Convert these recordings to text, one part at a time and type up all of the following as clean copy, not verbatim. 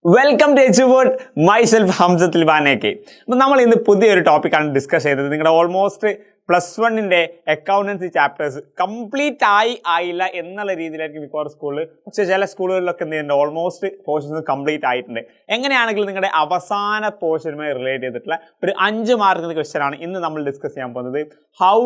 Welcome to എച്ചുബോട്ട് myself Hamsath ലിബാനേക്ക്. അപ്പം നമ്മൾ ഇന്ന് പുതിയൊരു ടോപ്പിക്കാണ് ഡിസ്കസ് ചെയ്തത്. നിങ്ങളുടെ ഓൾമോസ്റ്റ് +1 അക്കൗണ്ടൻസി ചാപ്റ്റേഴ്സ് കംപ്ലീറ്റ് ആയില്ല എന്നുള്ള രീതിയിലായിരിക്കും മിക്കവാറും സ്കൂളിൽ. പക്ഷേ ചില സ്കൂളുകളിലൊക്കെ എന്ത് ചെയ്യുന്നുണ്ട്, ഓൾമോസ്റ്റ് പോർഷൻസ് കംപ്ലീറ്റ് ആയിട്ടുണ്ട്. എങ്ങനെയാണെങ്കിലും നിങ്ങളുടെ അവസാന പോർഷനുമായി റിലേറ്റ് ചെയ്തിട്ടുള്ള ഒരു 5 മാർക്കിൻ്റെ ക്വസ്റ്റ്യൻ ആണ് ഇന്ന് നമ്മൾ ഡിസ്കസ് ചെയ്യാൻ പോകുന്നത്. How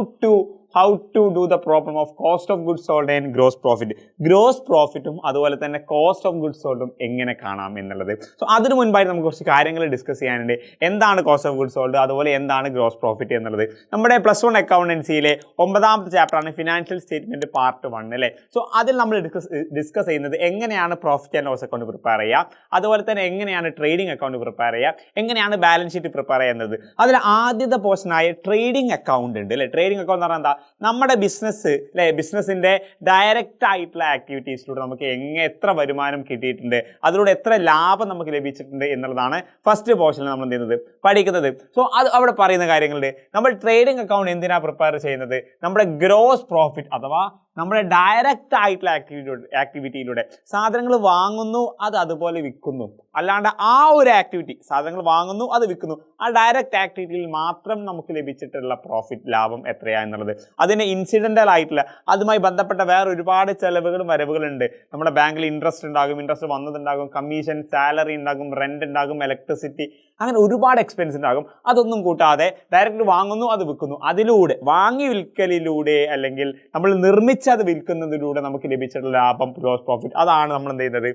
to do the problem of cost of goods sold and gross profit. Gross പ്രോഫിറ്റും അതുപോലെ തന്നെ കോസ്റ്റ് ഓഫ് ഗുഡ്സ് സോൾഡും എങ്ങനെ കാണാം എന്നുള്ളത്. സോ അതിനു മുൻപായിട്ട് നമുക്ക് കുറച്ച് കാര്യങ്ങൾ ഡിസ്കസ് ചെയ്യാനുണ്ട്. എന്താണ് കോസ്റ്റ് ഓഫ് ഗുഡ്സ് സോൾഡ്, അതുപോലെ എന്താണ് ഗ്രോസ് പ്രോഫിറ്റ് എന്നുള്ളത്. നമ്മുടെ +1 അക്കൗണ്ടൻസിയിലെ 9ാമത്തെ ചാപ്റ്ററാണ് ഫിനാൻഷ്യൽ സ്റ്റേറ്റ്മെന്റ് പാർട്ട് 1 അല്ലേ. സോ അതിൽ നമ്മൾ ഡിസ്കസ് ചെയ്യുന്നത് എങ്ങനെയാണ് profit and loss account prepare ചെയ്യുക, അതുപോലെ തന്നെ എങ്ങനെയാണ് ട്രേഡിംഗ് അക്കൗണ്ട് പ്രിപ്പയർ ചെയ്യുക, എങ്ങനെയാണ് ബാലൻസ് ഷീറ്റ് പ്രിപ്പയർ ചെയ്യുന്നത്. അതിൽ ആദ്യത്തെ പോർഷനായ ട്രേഡിംഗ് അക്കൗണ്ട് ഉണ്ട് അല്ലേ. ട്രേഡിംഗ് അക്കൗണ്ട് എന്ന് പറഞ്ഞാൽ എന്താ, നമ്മുടെ ബിസിനസ് അല്ലെ, ബിസിനസിന്റെ ഡയറക്റ്റ് ആയിട്ടുള്ള ആക്ടിവിറ്റീസിലൂടെ നമുക്ക് എത്ര വരുമാനം കിട്ടിയിട്ടുണ്ട്, അതിലൂടെ എത്ര ലാഭം നമുക്ക് ലഭിച്ചിട്ടുണ്ട് എന്നുള്ളതാണ് ഫസ്റ്റ് പോർഷനിൽ നമ്മൾ എന്ത് ചെയ്യുന്നത്, പഠിക്കുന്നത്. സോ അത് അവിടെ പറയുന്ന കാര്യങ്ങളുണ്ട്. നമ്മൾ ട്രേഡിംഗ് അക്കൗണ്ട് എന്തിനാ പ്രിപ്പയർ ചെയ്യുന്നത്, നമ്മുടെ ഗ്രോസ് പ്രോഫിറ്റ് അഥവാ നമ്മുടെ ഡയറക്റ്റ് ആയിട്ടുള്ള ആക്ടിവിറ്റിയിലൂടെ സാധനങ്ങൾ വാങ്ങുന്നു, അത് അതുപോലെ വിൽക്കുന്നു. അല്ലാണ്ട് ആ ഒരു ആക്ടിവിറ്റി, സാധനങ്ങൾ വാങ്ങുന്നു അത് വിൽക്കുന്നു, ആ ഡയറക്റ്റ് ആക്ടിവിറ്റിയിൽ മാത്രം നമുക്ക് ലഭിച്ചിട്ടുള്ള പ്രോഫിറ്റ് ലാഭം എത്രയാ എന്നുള്ളത്. അതിന് ഇൻസിഡൻ്റൽ ആയിട്ടുള്ള അതുമായി ബന്ധപ്പെട്ട വേറെ ഒരുപാട് ചെലവുകളും വരവുകളുണ്ട്. നമ്മുടെ ബാങ്കിൽ ഇൻട്രസ്റ്റ് ഉണ്ടാകും, ഇൻട്രസ്റ്റ് വന്നതുണ്ടാകും, കമ്മീഷൻ, സാലറി ഉണ്ടാകും, റെന്റ് ഉണ്ടാകും, ഇലക്ട്രിസിറ്റി, അങ്ങനെ ഒരുപാട് എക്സ്പെൻസ് ഉണ്ടാകും. അതൊന്നും കൂട്ടാതെ ഡയറക്റ്റ് വാങ്ങുന്നു അത് വിൽക്കുന്നു, അതിലൂടെ വാങ്ങി വിൽക്കലിലൂടെ അല്ലെങ്കിൽ നമ്മൾ നിർമ്മിച്ച് അത് വിൽക്കുന്നതിലൂടെ നമുക്ക് ലഭിച്ചിട്ടുള്ള ലാഭം, ഗ്രോസ് പ്രോഫിറ്റ്, അതാണ് നമ്മൾ എന്ത് ചെയ്യുന്നത്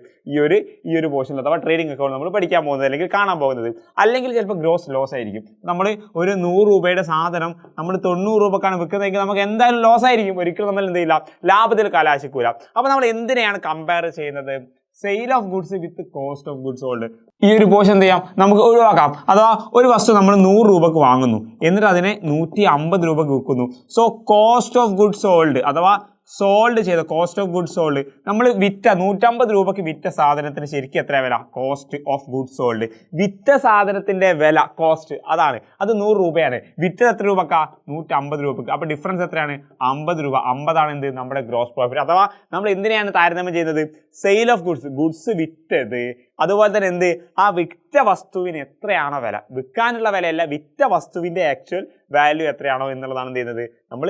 ഈ ഒരു പോർഷനിൽ അഥവാ ട്രേഡിംഗ് അക്കൗണ്ട് നമ്മൾ പഠിക്കാൻ പോകുന്നത് അല്ലെങ്കിൽ കാണാൻ പോകുന്നത്. അല്ലെങ്കിൽ ചിലപ്പോൾ ഗ്രോസ് ലോസ് ആയിരിക്കും. നമ്മൾ ഒരു 100 രൂപയുടെ സാധനം നമ്മൾ 90 രൂപക്കാണ് വിൽക്കുന്നതെങ്കിൽ നമുക്ക് എന്തായാലും ലോസ് ആയിരിക്കും. ഒരിക്കലും നമ്മൾ എന്ത് ചെയ്യില്ല, ലാഭത്തിൽ കലാശിക്കൂല. അപ്പോൾ നമ്മൾ എന്തിനെയാണ് കമ്പയർ ചെയ്യുന്നത്, sale of goods with cost of goods sold. ഈ ഒരു പോർഷൻ എന്ത് ചെയ്യാം, നമുക്ക് ഒഴിവാക്കാം. അഥവാ ഒരു വസ്തു നമ്മൾ 100 രൂപക്ക് വാങ്ങുന്നു, എന്നിട്ട് അതിനെ 150 രൂപക്ക് വിൽക്കുന്നു. So cost of goods sold അഥവാ സോൾഡ് ചെയ്ത കോസ്റ്റ് ഓഫ് ഗുഡ്സ് സോൾഡ്, നമ്മൾ വിറ്റ 150 രൂപക്ക് വിറ്റ സാധനത്തിന് ശരിക്കും എത്ര വില, കോസ്റ്റ് ഓഫ് ഗുഡ്സ് സോൾഡ്. വിറ്റ സാധനത്തിന്റെ വില കോസ്റ്റ് അതാണ്, അത് 100 രൂപയാണ്. വിറ്റത് എത്ര രൂപക്കാ, 150 രൂപക്ക്. അപ്പോൾ ഡിഫറൻസ് എത്രയാണ്, 50 രൂപ. 50 ആണ് എന്ത്, നമ്മുടെ ഗ്രോസ് പ്രോഫിറ്റ്. അഥവാ നമ്മൾ എന്തിനെയാണ് താരതമ്യം ചെയ്യുന്നത്, സെയിൽ ഓഫ് ഗുഡ്സ് വിറ്റത്, അതുപോലെ തന്നെ എന്ത്, ആ വിറ്റ വസ്തുവിന് എത്രയാണോ വില, വിൽക്കാനുള്ള വിലയല്ല, വിറ്റ വസ്തുവിന്റെ ആക്ച്വൽ വാല്യൂ എത്രയാണോ എന്നുള്ളതാണ് എന്ത് ചെയ്യുന്നത്, നമ്മൾ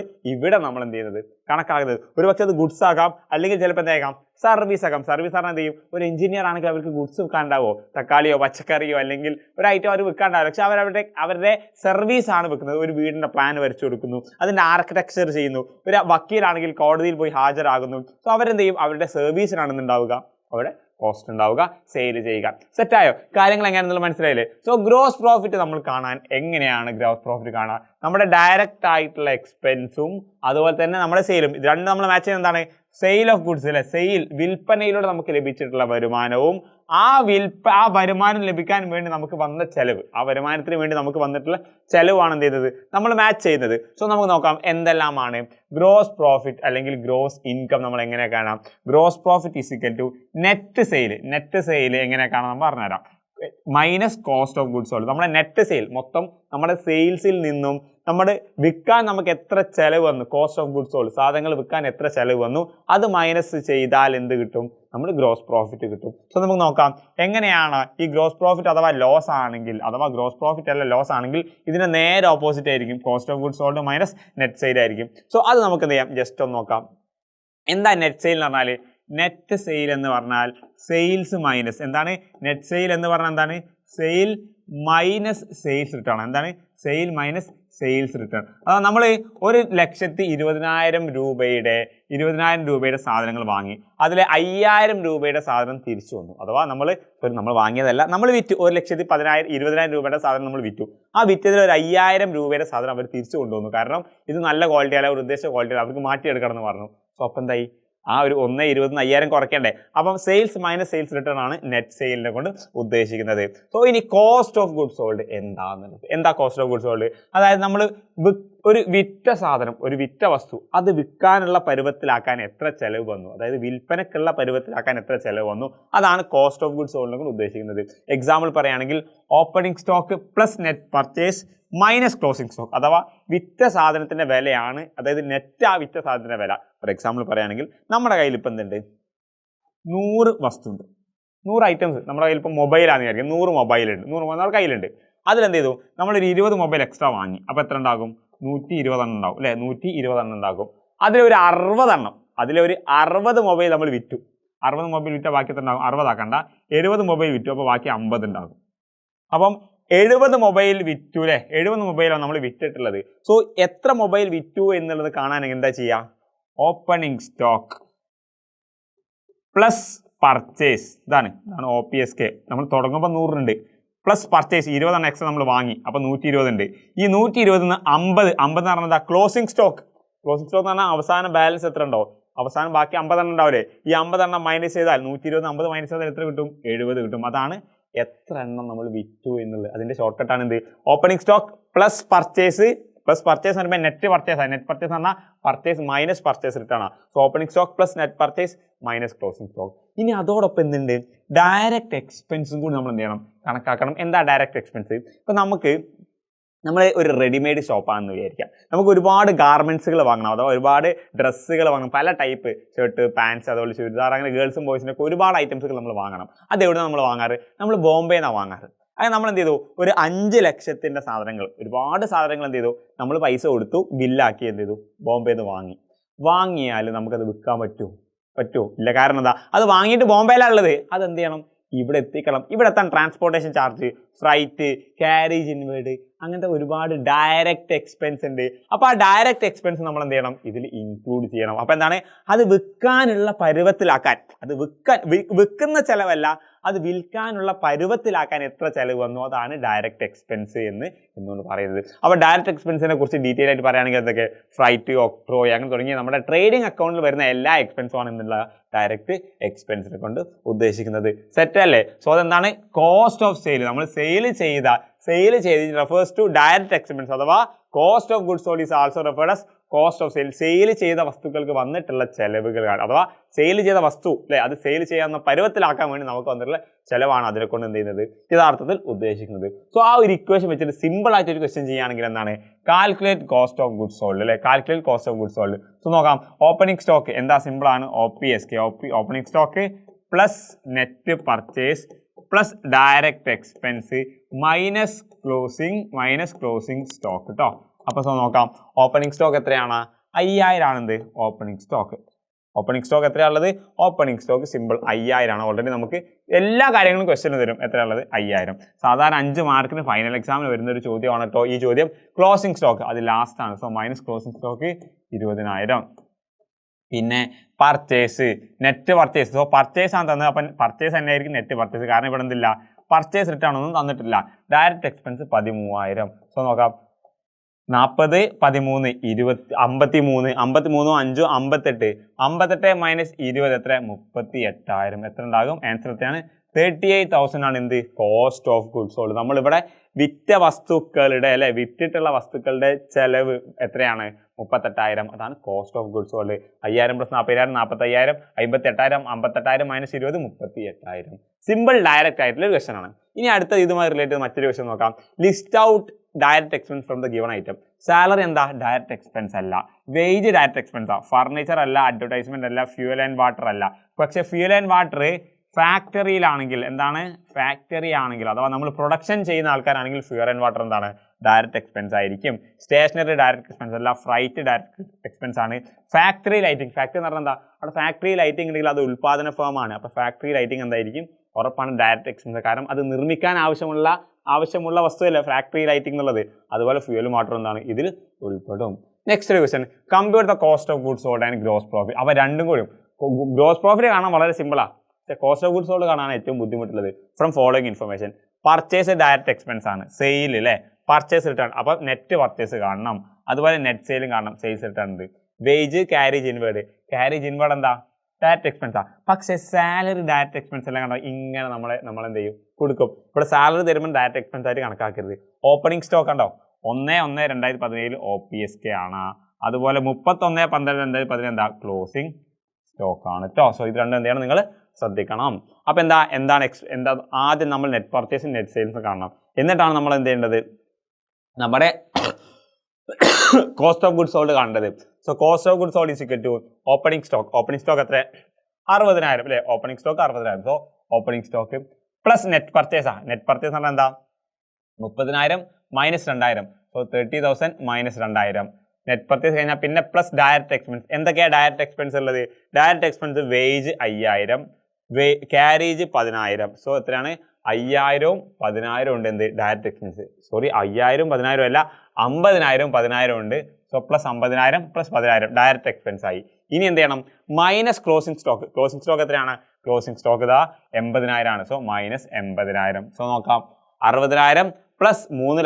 എന്ത് ചെയ്യുന്നത്, കണക്കാക്കുന്നത്. ഒരു പക്ഷേ അത് ഗുഡ്സ് ആകാം, അല്ലെങ്കിൽ ചിലപ്പോൾ എന്താകാം, സർവീസ് ആകാം. സർവീസ് പറഞ്ഞാൽ എന്ത് ചെയ്യും, ഒരു എഞ്ചിനീയർ ആണെങ്കിൽ അവർക്ക് ഗുഡ്സ് വിൽക്കാണ്ടാവോ, തക്കാളിയോ പച്ചക്കറിയോ അല്ലെങ്കിൽ ഒരു ഐറ്റം അവർ വിൽക്കാണ്ടാവും. പക്ഷെ അവരുടെ സർവീസ് ആണ് വിൽക്കുന്നത്. ഒരു വീടിന്റെ പ്ലാൻ വരച്ചു കൊടുക്കുന്നു, അതിന്റെ ആർക്കിടെക്ചർ ചെയ്യുന്നു. ഒരു വക്കീലാണെങ്കിൽ കോടതിയിൽ പോയി ഹാജരാകുന്നു. സോ അവരെന്ത് ചെയ്യും, അവരുടെ സർവീസിനാണെന്നുണ്ടാവുക അവിടെ കോസ്റ്റ് ഉണ്ടാവുക, സെയിൽ ചെയ്യുക. സെറ്റായോ, കാര്യങ്ങൾ എങ്ങനെയാണെന്നുള്ള മനസ്സിലായില്ലേ. സോ ഗ്രോസ് പ്രോഫിറ്റ് നമ്മൾ കാണാൻ എങ്ങനെയാണ് ഗ്രോസ് പ്രോഫിറ്റ് കാണാൻ, നമ്മുടെ ഡയറക്റ്റ് ആയിട്ടുള്ള എക്സ്പെൻസും അതുപോലെ തന്നെ നമ്മുടെ സെയിലും, ഇത് രണ്ടും നമ്മൾ മാച്ച് ചെയ്യുന്നത് എന്താണ്, സെയിൽ ഓഫ് ഗുഡ്സ് അല്ലെ. സെയിൽ, വിൽപ്പനയിലൂടെ നമുക്ക് ലഭിച്ചിട്ടുള്ള വരുമാനവും ആ വരുമാനം ലഭിക്കാൻ വേണ്ടി നമുക്ക് വന്ന ചെലവ്, ആ വരുമാനത്തിന് വേണ്ടി നമുക്ക് വന്നിട്ടുള്ള ചെലവാണ് എന്ത് ചെയ്യുന്നത്, നമ്മൾ മാച്ച് ചെയ്യുന്നത്. സോ നമുക്ക് നോക്കാം എന്തെല്ലാമാണ് ഗ്രോസ് പ്രോഫിറ്റ് അല്ലെങ്കിൽ ഗ്രോസ് ഇൻകം. നമ്മൾ എങ്ങനെ കാണാം, gross profit is equal to net sale എങ്ങനെ കാണാം നമ്മൾ പറഞ്ഞുതരാം. Minus cost of goods sold. നമ്മുടെ നെറ്റ് സെയിൽ മൊത്തം നമ്മുടെ സെയിൽസിൽ നിന്നും നമ്മുടെ വിൽക്കാൻ നമുക്ക് എത്ര ചെലവ് വന്നു, കോസ്റ്റ് ഓഫ് ഗുഡ്സ് സോൾഡ്, സാധനങ്ങൾ വിൽക്കാൻ എത്ര ചെലവ് വന്നു, അത് മൈനസ് ചെയ്താൽ എന്ത് കിട്ടും, നമ്മൾ ഗ്രോസ് പ്രോഫിറ്റ് കിട്ടും. സോ നമുക്ക് നോക്കാം എങ്ങനെയാണ് ഈ ഗ്രോസ് പ്രോഫിറ്റ് അഥവാ ലോസ് ആണെങ്കിൽ, അഥവാ ഗ്രോസ് പ്രോഫിറ്റ് അല്ല ലോസ് ആണെങ്കിൽ ഇതിന് നേരെ ഓപ്പോസിറ്റ് ആയിരിക്കും, cost of goods sold minus net sale ആയിരിക്കും. സോ അത് നമുക്ക് എന്ത് ചെയ്യാം, ജസ്റ്റ് ഒന്ന് നോക്കാം. എന്താ നെറ്റ് സെയിൽ എന്ന് പറഞ്ഞാൽ, നെറ്റ് സെയിൽ എന്ന് പറഞ്ഞാൽ സെയിൽസ് മൈനസ് എന്താണ്, നെറ്റ് സെയിൽ എന്ന് പറഞ്ഞാൽ എന്താണ്, സെയിൽ മൈനസ് സെയിൽസ് റിട്ടേൺ. എന്താണ്, സെയിൽ മൈനസ് സെയിൽസ് റിട്ടേൺ. അതായത് നമ്മൾ 1,20,000 രൂപയുടെ സാധനങ്ങൾ വാങ്ങി, അതിൽ 5,000 രൂപയുടെ സാധനം തിരിച്ചു വന്നു. അഥവാ നമ്മൾ വാങ്ങിയതല്ല, നമ്മൾ വിറ്റു. 1,20,000 രൂപയുടെ സാധനം നമ്മൾ വിറ്റു. ആ വിറ്റതിൽ ഒരു 5,000 രൂപയുടെ സാധനം അവർ തിരിച്ചു കൊണ്ടുവന്നു. കാരണം ഇത് നല്ല ക്വാളിറ്റി അല്ല, ഒരു ഉദ്ദേശിച്ച ക്വാളിറ്റി അല്ല, അവർക്ക് മാറ്റിയെടുക്കണം എന്ന് പറഞ്ഞു. സോ അപ്പം എന്തായി, ആ ഒരു 1,20,000 5,000 കുറയ്ക്കണ്ടേ. അപ്പം സെയിൽസ് മൈനസ് സെയിൽസ് റിട്ടേൺ ആണ് നെറ്റ് സെയിലിനെ കൊണ്ട് ഉദ്ദേശിക്കുന്നത്. സോ ഇനി കോസ്റ്റ് ഓഫ് ഗുഡ്സ് സോൾഡ് എന്താ കോസ്റ്റ് ഓഫ് ഗുഡ്സ് സോൾഡ്, അതായത് നമ്മൾ ഒരു വിറ്റ സാധനം, ഒരു വിറ്റ വസ്തു, അത് വിൽക്കാനുള്ള പരുവത്തിലാക്കാൻ എത്ര ചെലവ് വന്നു, അതായത് വിൽപ്പനക്കുള്ള പരുവത്തിലാക്കാൻ എത്ര ചെലവ് വന്നു, അതാണ് കോസ്റ്റ് ഓഫ് ഗുഡ്സ് സോൾഡിനെ കൊണ്ട് ഉദ്ദേശിക്കുന്നത്. എക്സാമ്പിൾ പറയുകയാണെങ്കിൽ opening stock plus net purchase minus closing stock. അഥവാ വിറ്റ സാധനത്തിന്റെ വിലയാണ്, അതായത് നെറ്റ് ആ വിറ്റ സാധനത്തിന്റെ വില. ഫോർ എക്സാമ്പിൾ പറയുകയാണെങ്കിൽ നമ്മുടെ കയ്യിൽ ഇപ്പം എന്തുണ്ട്, 100 വസ്തു ഉണ്ട്. 100 ഐറ്റംസ് നമ്മുടെ കയ്യിൽ ഇപ്പോൾ മൊബൈലാണെന്ന് വിചാരിക്കും, 100 മൊബൈലുണ്ട്, 100 നമ്മുടെ കയ്യിലുണ്ട്. അതിലെന്ത് ചെയ്തു, നമ്മളൊരു 20 മൊബൈൽ എക്സ്ട്രാ വാങ്ങി. അപ്പോൾ എത്ര ഉണ്ടാകും? 120 എണ്ണം ഉണ്ടാവും അല്ലേ? 120 എണ്ണം ഉണ്ടാകും. അതിലൊരു 60 മൊബൈൽ നമ്മൾ വിറ്റു. 60 മൊബൈൽ വിറ്റാൽ ബാക്കി എത്ര ഉണ്ടാകും? 60 ആക്കണ്ട, 70 മൊബൈൽ വിറ്റു. അപ്പോൾ ബാക്കി 50 ഉണ്ടാകും. അപ്പം 70 മൊബൈൽ വിറ്റു അല്ലേ? 70 മൊബൈലാണ് നമ്മൾ വിറ്റിട്ടുള്ളത്. സോ എത്ര മൊബൈൽ വിറ്റു എന്നുള്ളത് കാണാനെങ്കിൽ എന്താ ചെയ്യുക? ഓപ്പണിംഗ് സ്റ്റോക്ക് പ്ലസ് പർച്ചേസ്, ഇതാണ് OPSK. നമ്മൾ തുടങ്ങുമ്പോൾ 100 ഉണ്ട്, പ്ലസ് പർച്ചേസ് 20 എണ്ണം എക്സ്ട്രാ നമ്മൾ വാങ്ങി, അപ്പോൾ 120 ഉണ്ട്. ഈ 120 50 എന്ന് പറഞ്ഞാൽ ക്ലോസിംഗ് സ്റ്റോക്ക്. ക്ലോസിംഗ് സ്റ്റോക്ക് എന്ന് പറഞ്ഞാൽ അവസാന ബാലൻസ് എത്ര ഉണ്ടോ, അവസാനം ബാക്കി 50 എണ്ണം ഉണ്ടാവില്ലേ, ഈ 50 എണ്ണം മൈനസ് ചെയ്താൽ 120 50 മൈനസ് ചെയ്താൽ എത്ര കിട്ടും? 70 കിട്ടും. അതാണ് എത്ര എണ്ണം നമ്മൾ വിറ്റു എന്നുള്ളത്. അതിന്റെ ഷോർട്ട് കട്ടാണ് എന്ത്? Opening stock plus purchase. Plus purchase എന്ന് പറയുമ്പോൾ നെറ്റ് പർച്ചേസ് ആണ്. നെറ്റ് പർച്ചേസ് എന്ന് പറഞ്ഞാൽ പർച്ചേസ് മൈനസ് പർച്ചേസ് റിട്ടേൺ ആണ്. So opening stock plus net purchase minus closing stock. ഇനി അതോടൊപ്പം എന്തുണ്ട്? ഡയറക്റ്റ് എക്സ്പെൻസും കൂടി നമ്മൾ എന്ത് ചെയ്യണം? കണക്കാക്കണം. എന്താ ഡയറക്റ്റ് എക്സ്പെൻസ്? ഇപ്പം നമ്മൾ ഒരു റെഡിമെയ്ഡ് ഷോപ്പാണെന്ന് വിചാരിക്കാം. നമുക്ക് ഒരുപാട് ഗാർമെന്റ്സുകൾ വാങ്ങണം, അഥവാ ഒരുപാട് ഡ്രസ്സുകൾ വാങ്ങണം, പല ടൈപ്പ് ഷർട്ട്, പാൻസ്, അതുപോലെ ചുരിദാർ, അങ്ങനെ ഗേൾസും ബോയ്സിൻ്റെ ഒക്കെ ഒരുപാട് ഐറ്റംസുകൾ നമ്മൾ വാങ്ങണം. അതെവിടെ നമ്മൾ വാങ്ങാറ്? നമ്മൾ ബോംബെന്നാണ് വാങ്ങാറ്. അത് നമ്മൾ എന്ത് ചെയ്തു? ഒരു 5 ലക്ഷത്തിൻ്റെ സാധനങ്ങൾ, ഒരുപാട് സാധനങ്ങൾ എന്ത് ചെയ്തു? നമ്മൾ പൈസ കൊടുത്തു, ബില്ലാക്കി എന്ത് ചെയ്തു? ബോംബെന്ന് വാങ്ങിയാൽ നമുക്കത് വിൽക്കാൻ പറ്റുമോ? ഇല്ല. കാരണം എന്താ? അത് വാങ്ങിയിട്ട് ബോംബെയിലാണ് ഉള്ളത്. അതെന്ത് ചെയ്യണം? ഇവിടെ എത്തിക്കണം. ഇവിടെ എത്താൻ transportation charge, flight, carriage inward, അങ്ങനത്തെ ഒരുപാട് ഡയറക്റ്റ് എക്സ്പെൻസ് ഉണ്ട്. അപ്പോൾ ആ ഡയറക്റ്റ് എക്സ്പെൻസ് നമ്മൾ എന്ത് ചെയ്യണം? ഇതിൽ ഇൻക്ലൂഡ് ചെയ്യണം. അപ്പോൾ എന്താണ്? അത് വിൽക്കാനുള്ള പരുവത്തിലാക്കാൻ, അത് വിൽക്കുന്ന ചിലവല്ല, അത് വിൽക്കാനുള്ള പരുവത്തിലാക്കാൻ എത്ര ചിലവ് വന്നു, അതാണ് ഡയറക്റ്റ് എക്സ്പെൻസ് എന്നുകൊണ്ട് പറയുന്നത്. അപ്പോൾ ഡയറക്റ്റ് എക്സ്പെൻസിനെ കുറിച്ച് ഡീറ്റെയിൽ ആയിട്ട് പറയുകയാണെങ്കിൽ എന്തൊക്കെ? ഫ്ലൈറ്റ്, ഒക്ട്രോയ്, അങ്ങനെ തുടങ്ങിയ നമ്മുടെ ട്രേഡിംഗ് അക്കൗണ്ടിൽ വരുന്ന എല്ലാ എക്സ്പെൻസും ആണ് എന്നുള്ള ഡയറക്റ്റ് എക്സ്പെൻസിനെ കൊണ്ട് ഉദ്ദേശിക്കുന്നത്. സെറ്റ് അല്ലേ? സോ അതെന്താണ്? Cost of sale. നമ്മൾ സെയിൽ ചെയ്ത് റെഫേഴ്സ് ടു ഡയറക്റ്റ് എക്സ്പെൻസ്, അഥവാ cost of goods sold is also referred as cost of sale. Sale ചെയ്ത വസ്തുക്കൾക്ക് വന്നിട്ടുള്ള ചെലവുകളാണ്, അഥവാ സെയിൽ ചെയ്ത വസ്തു അല്ലെ, അത് സെയിൽ ചെയ്യാവുന്ന പരുവത്തിലാക്കാൻ വേണ്ടി നമുക്ക് വന്നിട്ടുള്ള ചെലവാണ് അതിനെ കൊണ്ട് എന്ത് ചെയ്യുന്നത്? യഥാർത്ഥത്തിൽ ഉദ്ദേശിക്കുന്നത്. സോ ആ ഒരു ഇക്വേഷൻ വെച്ചിട്ട് സിമ്പിൾ ആയിട്ട് ഒരു ക്വസ്റ്റ്യൻ ചെയ്യുകയാണെങ്കിൽ എന്താണ്? Calculate cost of goods sold അല്ലെ, calculate cost of goods sold. So നോക്കാം. ഓപ്പണിംഗ് സ്റ്റോക്ക് എന്താ? സിമ്പിൾ ആണ്. OPSK, opening stock plus net purchase plus direct expense minus closing stock കേട്ടോ. അപ്പോൾ സോ നോക്കാം. ഓപ്പണിംഗ് സ്റ്റോക്ക് എത്രയാണ്? 5000 ആണെന്ത്? ഓപ്പണിംഗ് സ്റ്റോക്ക് എത്രയാണുള്ളത്? ഓപ്പണിംഗ് സ്റ്റോക്ക് സിമ്പിൾ 5000 ആണ്. ഓൾറെഡി നമുക്ക് എല്ലാ കാര്യങ്ങളും ക്വസ്റ്റ്യൻ തരും. എത്രയാണുള്ളത്? 5000. സാധാരണ 5 മാർക്കിന് ഫൈനൽ എക്സാമിന് വരുന്ന ഒരു ചോദ്യമാണ് കേട്ടോ ഈ ചോദ്യം. ക്ലോസിംഗ് സ്റ്റോക്ക് അത് ലാസ്റ്റ് ആണ്. So minus closing stock 20000. പിന്നെ purchase, net purchase. So purchase ആണ് തന്നത്, അപ്പം പർച്ചേസ് തന്നെ ആയിരിക്കും നെറ്റ് പർച്ചേസ്. കാരണം ഇവിടെ എന്തില്ല? പർച്ചേസ് റിട്ടേൺ ഒന്നും തന്നിട്ടില്ല. Direct expense 13000. സോ നോക്കാം. 40, 13, 20, 53, 5, 58 മൈനസ് 20 എത്ര? 38,000. എത്ര ഉണ്ടാകും? ആൻസർ എത്രയാണ്? 38,000 ആണ് എന്ത്? Cost of goods sold. നമ്മളിവിടെ വിറ്റ വസ്തുക്കളുടെ വിറ്റിട്ടുള്ള വസ്തുക്കളുടെ ചെലവ് എത്രയാണ്? 38,000. അതാണ് cost of goods sold. 5000 plus 40,000 45,000, 58,000, 58,000 minus 20 38,000. Simple direct ആയിട്ടുള്ള ഒരു ക്വസ്റ്റൻ ആണ്. ഇനി അടുത്ത ഇതുമായി റിലേറ്റഡ് മറ്റൊരു ക്വസ്റ്റൻ നോക്കാം. List out direct expense from the given item. Salary എന്താ? ഡയറക്റ്റ് എക്സ്പെൻസ് അല്ല. വേജ് ഡയറക്റ്റ് എക്സ്പെൻസ് ആണ്. ഫർണിച്ചർ അല്ല, അഡ്വർടൈസ്മെന്റ് അല്ല, ഫ്യൂൽ ആൻഡ് വാട്ടർ അല്ല. പക്ഷേ ഫ്യൂൽ ആൻഡ് വാട്ടർ ഫാക്ടറിയിലാണെങ്കിൽ എന്താണ്? ഫാക്ടറി ആണെങ്കിൽ, അഥവാ നമ്മൾ പ്രൊഡക്ഷൻ ചെയ്യുന്ന ആൾക്കാരാണെങ്കിൽ ഫ്യൂൽ ആൻഡ് വാട്ടർ എന്താണ്? ഡയറക്റ്റ് എക്സ്പെൻസ് ആയിരിക്കും. സ്റ്റേഷനറി ഡയറക്റ്റ് എക്സ്പെൻസ് അല്ല, ഫ്രൈറ്റ് ഡയറക്റ്റ് എക്സ്പെൻസ് ആണ്. ഫാക്ടറി ലൈറ്റിംഗ്, ഫാക്ടറി എന്ന് പറഞ്ഞാൽ എന്താ? അവിടെ ഫാക്ടറി ലൈറ്റിംഗ് ഉണ്ടെങ്കിൽ അത് ഉൽപ്പാദന ഫേമാണ്. അപ്പോൾ ഫാക്ടറി ലൈറ്റിംഗ് എന്തായിരിക്കും? ഉറപ്പാണ് ഡയറക്റ്റ് എക്സ്പെൻസ്. കാരണം അത് നിർമ്മിക്കാൻ ആവശ്യമുള്ള വസ്തുവല്ല ഫാക്ടറി ലൈറ്റിംഗ് എന്നുള്ളത്. അതുപോലെ ഫ്യൂലും വാട്ടറും എന്താണ്? ഇതിൽ ഉൾപ്പെടും. Next question, compare the cost of goods sold and gross profit. അവ രണ്ടും കൂടി ഗ്രോസ് പ്രോഫിറ്റ് കാണാൻ വളരെ സിമ്പിളാണ്, പക്ഷേ കോസ്റ്റ് ഓഫ് ഗുഡ്സ് സോൾഡ് കാണാൻ ഏറ്റവും ബുദ്ധിമുട്ടുള്ളത്. From following information. Purchase direct expense ആണ്. സെയിൽ അല്ലേ, പർച്ചേസ് റിട്ടേൺ. അപ്പോൾ നെറ്റ് പർച്ചേസ് കാണണം, അതുപോലെ നെറ്റ് സെയിലും കാണണം, സെയിൽസ് റിട്ടേൺ ഉണ്ട്. വേജ്, ക്യാരേജ് ഇൻവേർഡ് എന്താ? ഡയറക്റ്റ് എക്സ്പെൻസ് ആണ്. പക്ഷേ സാലറി ഡയറക്റ്റ് എക്സ്പെൻസ് എല്ലാം കണ്ടോ ഇങ്ങനെ നമ്മളെന്ത് ചെയ്യും? കൊടുക്കും. ഇവിടെ സാലറി തരുമ്പോൾ ഡയറക്റ്റ് എക്സ്പെൻസ് ആയിട്ട് കണക്കാക്കരുത്. ഓപ്പണിംഗ് സ്റ്റോക്ക് കണ്ടോ 1/1/2017 OPSK ആണ്. അതുപോലെ 31/12/2017 എന്താ? ക്ലോസിംഗ് സ്റ്റോക്ക് ആണ് കേട്ടോ. സോ ഇത് രണ്ടും എന്ത് ചെയ്യണം? നിങ്ങൾ ശ്രദ്ധിക്കണം. അപ്പോൾ എന്താണ് ആദ്യം നമ്മൾ നെറ്റ് പർച്ചേസും നെറ്റ് സെയിൽസും കാണണം. എന്നിട്ടാണ് നമ്മൾ എന്ത് ചെയ്യേണ്ടത്? നമ്മുടെ കോസ്റ്റ് ഓഫ് ഗുഡ്സ് സോൾഡ് കാണേണ്ടത്. So cost of goods sold is equal to opening stock എത്ര? 60,000 അല്ലേ? Opening stock 60,000. So opening stock plus net പർച്ചേസാ. നെറ്റ് പർച്ചേസ് പറഞ്ഞാൽ എന്താ? 30,000 minus 2,000. So 30,000 minus 2,000. Net purchase കഴിഞ്ഞാൽ പിന്നെ പ്ലസ് ഡയറക്റ്റ് എക്സ്പെൻസ്. എന്തൊക്കെയാണ് direct expense ഉള്ളത്? Direct expense wage 5,000, carriage 10,000. So എത്രയാണ്? 5,000 10,000 ഉണ്ട് എന്ത് ഡയറക്റ്റ് എക്സ്പെൻസ്. സോറി 5,000 10,000 അല്ല, 50,000 10,000 ഉണ്ട്. So plus 50,000 plus 10,000 direct expense ആയി. ഇനി എന്ത് ചെയ്യണം? Minus closing stock. Closing stock എത്രയാണ്? ക്ലോസിംഗ് സ്റ്റോക്ക് ഇതാ 80,000 ആണ്. So minus 80,000. സോ നോക്കാം, 60,000 പ്ലസ് 3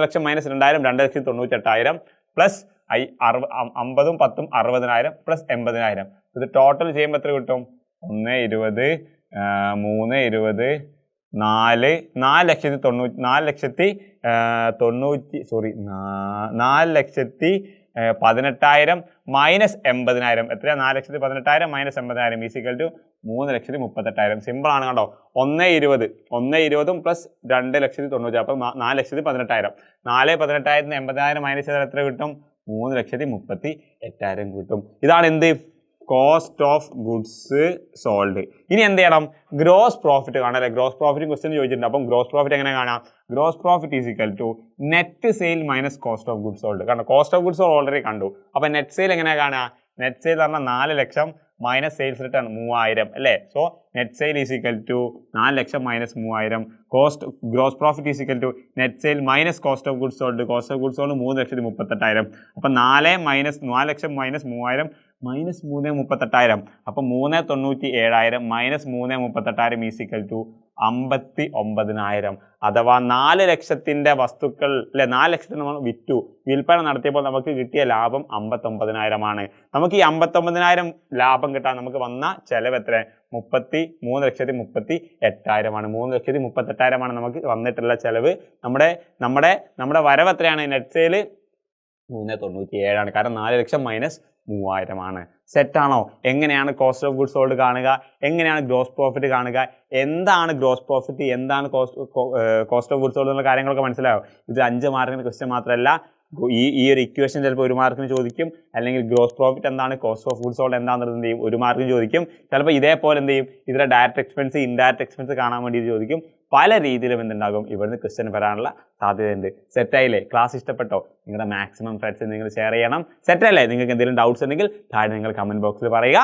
ലക്ഷം മൈനസ് 2,000 2,98,000 പ്ലസ് 50ഉം 10ഉം 60,000 പ്ലസ് 80,000. ഇത് ടോട്ടൽ ചെയ്യുമ്പോൾ എത്ര കിട്ടും? 1,20 3,20 4,18,000 മൈനസ് 80,000. എത്രയാ? 4,18,000 മൈനസ് 80,000 ഈസിക്കൽ ടു 3,38,000. സിമ്പിൾ ആണ് കണ്ടോ. 1,20 പ്ലസ് 2,90,000 അപ്പം 4,18,000. 4,18,000 80,000 മൈനസ് ചെയ്താൽ എത്ര കിട്ടും? 3,38,000 കിട്ടും. ഇതാണ് എന്ത്? Cost of goods sold. ഇനി എന്ത് ചെയ്യണം? ഗ്രോസ് പ്രോഫിറ്റ് കാണാം അല്ലെ. ഗ്രോസ് പ്രോഫിറ്റ് ക്വസ്റ്റ്യൻ ചോദിച്ചിട്ടുണ്ട്. അപ്പം ഗ്രോസ് പ്രോഫിറ്റ് എങ്ങനെ കാണാം? Gross profit is equal to net sale minus cost of goods sold. കാരണം cost of goods sold already കണ്ടു. അപ്പം നെറ്റ് സെയിൽ എങ്ങനെ കാണാം? നെറ്റ് സെയിൽ പറഞ്ഞാൽ 4 ലക്ഷം മൈനസ് സെയിൽസ് റിട്ടേൺ 3,000 അല്ലേ. So net sale is equal to 4 lakh minus 3,000. Gross profit is equal to net sale minus cost of goods sold. Cost of goods sold 3,38,000. അപ്പം 4 lakh minus 3,000 minus 3,38,000. അപ്പം 3,97,000 minus 3,38,000 is equal to 59,000. അഥവാ 4 ലക്ഷത്തിന്റെ വസ്തുക്കൾ അല്ലെ, 4 ലക്ഷത്തിന് നമ്മൾ വിൽപ്പന നടത്തിയപ്പോൾ നമുക്ക് കിട്ടിയ ലാഭം 59,000 ആണ്. നമുക്ക് ഈ 59,000 ലാഭം കിട്ടാൻ നമുക്ക് വന്ന ചെലവ് എത്ര? 3,38,000 ആണ്. 3,38,000 ആണ് നമുക്ക് വന്നിട്ടുള്ള ചെലവ്. നമ്മുടെ വരവ് എത്രയാണ്? നെറ്റ് സെയിൽ 397 ആണ്. കാരണം 4 ലക്ഷം മൈനസ് 3,000 ആണ്. സെറ്റാണോ? എങ്ങനെയാണ് കോസ്റ്റ് ഓഫ് ഗുഡ്സ് സോൾഡ് കാണുക? എങ്ങനെയാണ് ഗ്രോസ് പ്രോഫിറ്റ് കാണുക? എന്താണ് ഗ്രോസ് പ്രോഫിറ്റ്? എന്താണ് കോസ്റ്റ് ഓഫ് ഗുഡ്സ് സോൾഡ് എന്നുള്ള കാര്യങ്ങളൊക്കെ മനസ്സിലാവും. ഇത് 5 മാർക്കിന് ക്വസ്റ്റ്യൻ മാത്രമല്ല, ഈ ഒരു ഇക്വേഷൻ ചിലപ്പോൾ 1 മാർക്കിന് ചോദിക്കും. അല്ലെങ്കിൽ ഗ്രോസ് പ്രോഫിറ്റ് എന്താണ്, കോസ്റ്റ് ഓഫ് ഗുഡ്സ് സോൾഡ് എന്താണെന്നുള്ളത് എന്ത് ചെയ്യും? 1 മാർക്കിന് ചോദിക്കും. ചിലപ്പോൾ ഇതേപോലെ എന്ത് ചെയ്യും? ഇതിലെ ഡയറക്റ്റ് എക്സ്പെൻസ് ഇൻഡയറക്റ്റ് എക്സ്പെൻസ് കാണാൻ വേണ്ടി ചോദിക്കും. പല രീതിയിലും എന്തുണ്ടാകും? ഇവിടുന്ന് ക്വസ്റ്റ്യൻ വരാനുള്ള സാധ്യതയുണ്ട്. സെറ്റായില്ലേ? ക്ലാസ് ഇഷ്ടപ്പെട്ടോ? നിങ്ങളുടെ മാക്സിമം ഫ്രണ്ട്സ് നിങ്ങൾ ഷെയർ ചെയ്യണം. സെറ്റല്ലേ? നിങ്ങൾക്ക് എന്തെങ്കിലും ഡൗട്ട്സ് ഉണ്ടെങ്കിൽ താഴെ നിങ്ങൾ കമന്റ് ബോക്സിൽ പറയുക.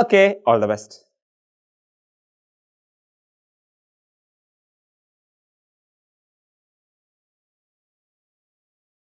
Okay, all the best.